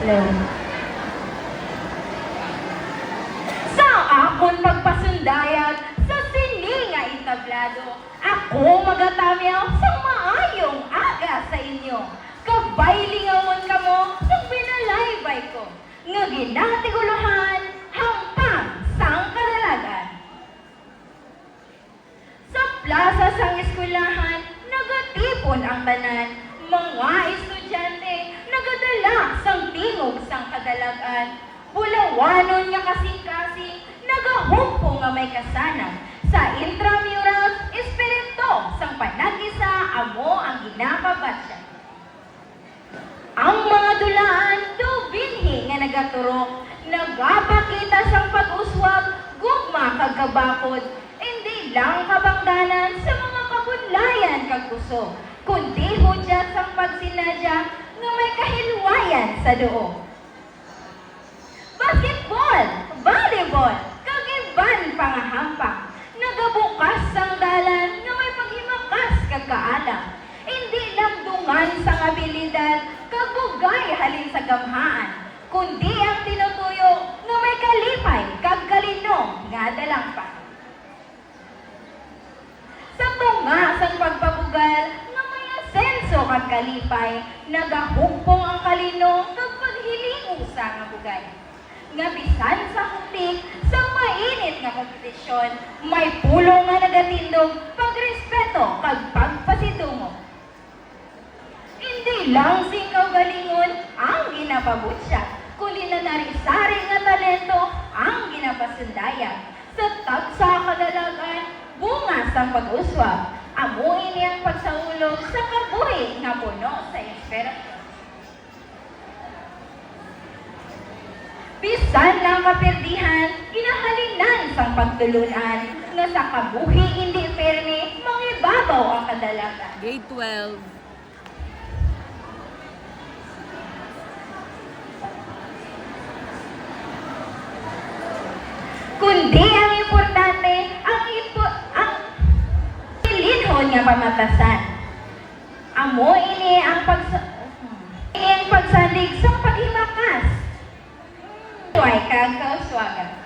Hello. Sa akon pagpasundayag sa sininga entablado, ako magatamyaw sa maayong aga sa inyo. Kabaylingawan ka mo sa binalaybay ko, nga ginatiguluhan hangpang sang kadalagan. Sa plaza sang eskwelahan, nagatipon ang tanan, mga estudyante, nagadala sang tingog sang kadalagan. Bulawanon nga kasing-kasing, nagahumpo nga may kasanang, sa intramurals, espiritu sang panag-isa, amo ang ginapabatya. Ang mga dulaan, dubinhi nga nagaturok, nagapakita sang pag-uswag, gugma kagkabakod, hindi lang kabangdanan sa mga kabunlayan kag puso, kundi hudyat sang pagsinadya nga may kahilwayan sa doo. Basketball, volleyball, kag iban pangahampak, nagabukas sang dalan nga may paghimakas kag kaalam. Hindi lang dungan sang abilidad kag bugay halin sa gamhaan, kundi ang tinutuyo nga may kalipay kag kalinom nga dalangpa. Sa tunga sang pagpabugal nga may asenso kag kalipay, nagahugpong ang kalinom kag paghilingusa nga bugay. Nga bisan sa hupik, sa mainit nga kompetisyon, may pulong nga nagatindog, pagrespeto kag pagpasitungo. Hindi lang singkaw galingon ang ginapabutya, kundi na narisari nga talento ang ginapasundaya. Sa tagsa kadalagan, bunga sang pag-uswag, amuin niyang pagsaulog sa kabuhi nga puno sa inspirasyon. Bisan ng kapirdihan, kinahalinan sang pagtulunan, nga sa kabuhi hindi perme, mangibabaw ang kadalagan. Grade 12. Kundi ang importante, ang ilinhon nga pamatasan. Amo ini ang pagsandig sa paghimakas. Tuway kang kauswagan.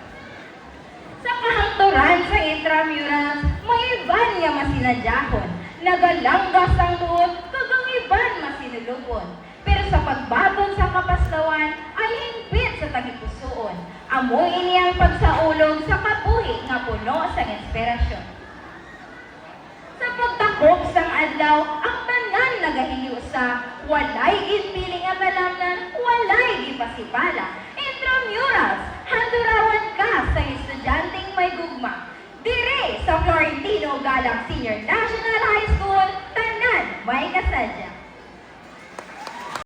Sa kahangturan sa intramurals, may iban nga masinadyahon, nagalanggas ang tuot, kagang iban masinulubon. Pero sa pagbabog sa kapaslawan, ay hingpit sa tagipusoon. Amo ini ang pagsaulog sa kabuhi nga puno sa inspirasyon. Sa pagtakop sang adlaw, ang tanan nagahiliusa, walay ginpiling at alamnan, walay gipasipala. Intramurals, handurawan ka sa estudyanteng may gugma. Dire sa Florentino Galang Senior National High